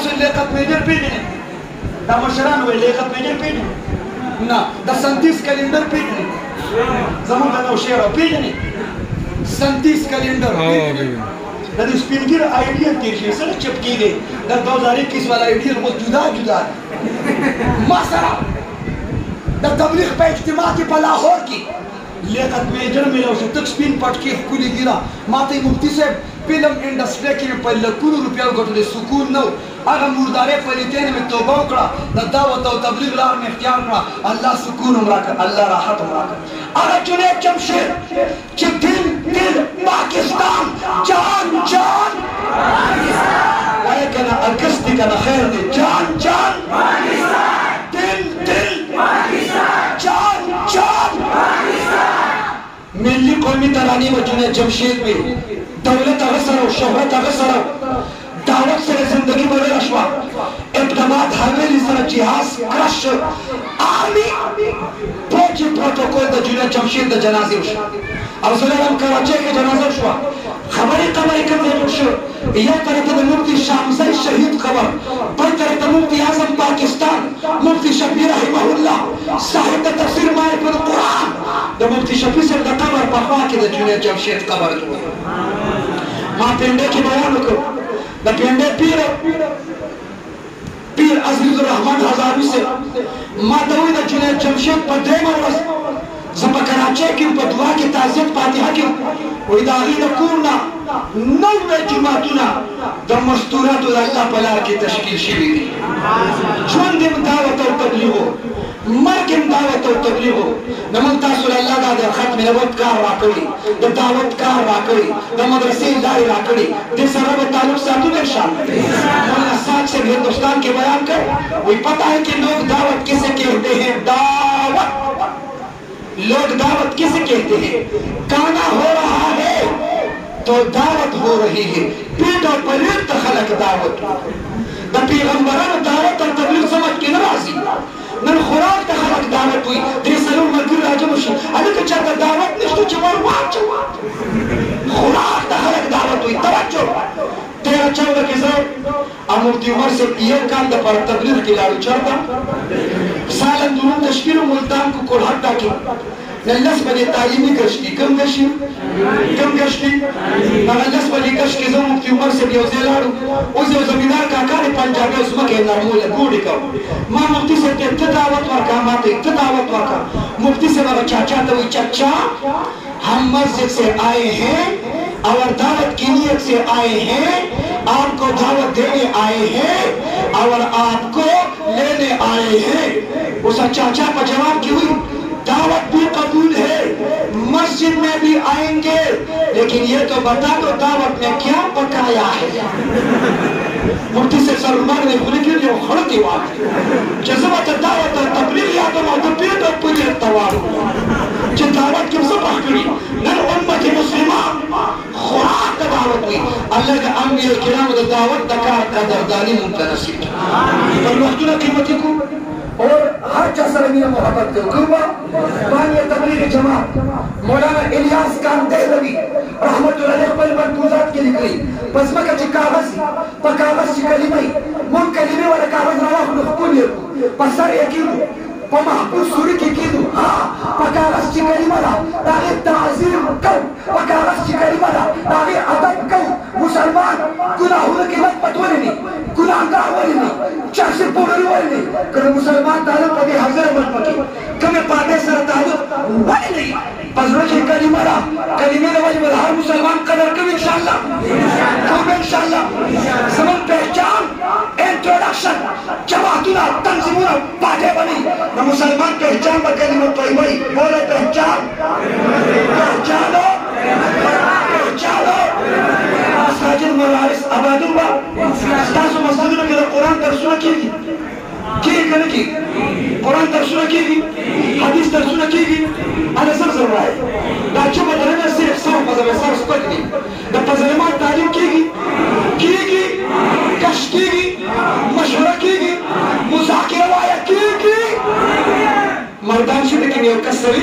تاسو لیاقت میجر پیژنئ دا مشران وایي لیاقت میجر پیژنئ نه د سنتیس کلندر پیژنئ زموږ د نوشهر پیژنئ سنتیس کلندر پیژنئ د دې سپین ږیره آیډیل تیر شي سره چپکی دی د 2021 والا آیډیل مو جدا جدا ما سره د تبلیغ په اجتماع کې په لاهور کې لیاقت میجر ملو شو تک سپین پټ کې ښکلي ږیره ما ته مفتي صاحب فلم انډسټري کې په لکونو روپیو ګټلې سکون نه هغه مردارې پلیتې نه مې توبه وکړه د دعوت او تبلیغ لار مې اختیار کړه الله سکون هم راکړ الله راحت هم راکړ هغه جنید جمشید چې دل دل پاکستان جان جان وایه که نه الکس دی که نه خیر دی جان جان دل دل جان جان ملی قومی ترانی و جنید جمشید میں دولت غسر و شہرت غسر دعوت سے زندگی بدل شوا اقدامات حویلی سر جہاز کرش آرمی پوچی پروٹوکول دا جنید جمشید دا جنازی وشوا او سلام کراچے کے جنازہ وشوا خبری قبری کم دے شو یہ طرح تا مفتی شامزی شہید خبر بل طرح تا مفتی اعظم پاکستان مفتی شفیع رحمہ اللہ صاحب دا تفسیر مائے پر قرآن دا مفتی شفیع سے دا قبر پخوا کے دا جنید جمشید قبر دو ما پینڈے کی بیان کو دا پینڈے پیر عزیز الرحمن ہزاروی سے ما دوی دا جنید جمشید پر دیم ورس زبا کراچے کی پر دعا کی تعزیت فاتحہ کی وی دا غیر کورنا نوے جماعتنا دا مستورات دا اللہ پلار کی تشکیل شوی دی چون دیم دعوت و تبلیغو مرکم دعوت و تبلیغو نمون تاسول اللہ دا ختم نبوت کار راکڑی دا دعوت کار راکڑی دا مدرسی دائی راکڑی دے سرب تعلق ساتھو انشاءاللہ مولانا ساتھ سے ہندوستان کے بیان کر وہی پتہ ہے کہ لوگ دعوت کسے کہتے ہیں دعوت لوگ دعوت کسے کہتے ہیں کانا ہو رہا ہے تو دعوت ہو رہی ہے پیٹ اور پلیٹ تخلق دعوت دا پیغمبران دعوت اور تبلیغ سمجھ کے نرازی نن خوراک تخلق دعوت ہوئی دری سلور ملکر راجم ہوشی علیکہ چاہتا دعوت نشتو چمار واچو خوراک تخلق دعوت ہوئی توجہ 13-14 کے ساتھ مفتی عمر سے یہ کام دا پر تبلیغ کی لارو چڑھتا سالن دونوں تشکیل و ملتان کو کلھٹا کی نلس بلی تعلیمی گشتی کم گشتی نلس بلی گشتی زو مفتی عمر سے بیوزے لارو اوزے و زمیدار کاکار پنجابی اس مکہ نرمول گوڑی کا ماں مفتی سے اتداوت ورکا ماں اتداوت ورکا مفتی سے بابا چاچا تو چچا ہم مسجد سے آئے ہیں اور دعوت کی نیت سے آئے ہیں آپ کو دعوت دینے آئے ہیں اور آپ کو لینے آئے ہیں اس چاچا کا جواب کی ہوئی دعوت بھی قبول ہے مسجد میں بھی آئیں گے لیکن یہ تو بتا دو دعوت میں کیا پکایا ہے مفتی سے سرمان نے خلی کے لیے خڑتی بات جذبت دعوت اور تبلیغ یادم اور پیٹ اور پوری اتوار جو دعوت کم سے پاکڑی نن امت مسلمان خوراک دعوت ہوئی اللہ کا انبیاء کرام دعوت دکار قدردانی منتنصیب پر وقتنا قیمتی کو اور ہر چسر میرا محبت دے گروہ بانی تبلیغ جماعت مولانا الیاس کان دہلوی رحمت اللہ علیہ پل مرکوزات کے لکھئی پس مکہ چی کاغذ پا کاغذ چی کلمہی من کلمہ والا کاغذ رواہ نخکول لیکو پس سر یکیدو پا محبوب سوری کی کیدو پا کاغذ چی کلمہ دا داغی تعظیم کو پا کاغذ چی کلمہ دا داغی عدد کو مسلمان گناہوں کی مت پتولی نہیں گناہ گاہ والی نہیں چرسی پوڑی والی نہیں کہ مسلمان تعلق پا دی حضر مت پکی کمی پاتے سر تعلق والی نہیں پس رکھے کلمہ دا کلمہ دا وجب ہر مسلمان قدر کم انشاءاللہ کم انشاءاللہ زمن پہچان انٹروڈکشن جماعتنا تنظیمنا پاتے بنی مسلمان پہچان با کلمہ طیبی بولے پہچان پہچانو پہچانو مساجد مدارس آباد اللہ تاسو مسجدوں کے قرآن ترسونہ کی گی قرآن ترسونہ کی گی حدیث ترسونہ کی گی انا سب سب رہا ہے دا چوبہ درمہ صرف سو مذہب سر سپک دی دا پزلمان تعلیم کی گی کش کی گی مشورہ کی گی مذاکرہ وایا کی گی مردان شده که نیو کسری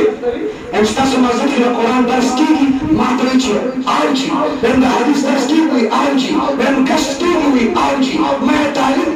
امستاسو مزد که قرآن درس کیگی ماتوی چی آو چی برم دا حدیث درس کیگوی آو چی برم کشت کیگوی آو چی میں تعلیم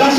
10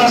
10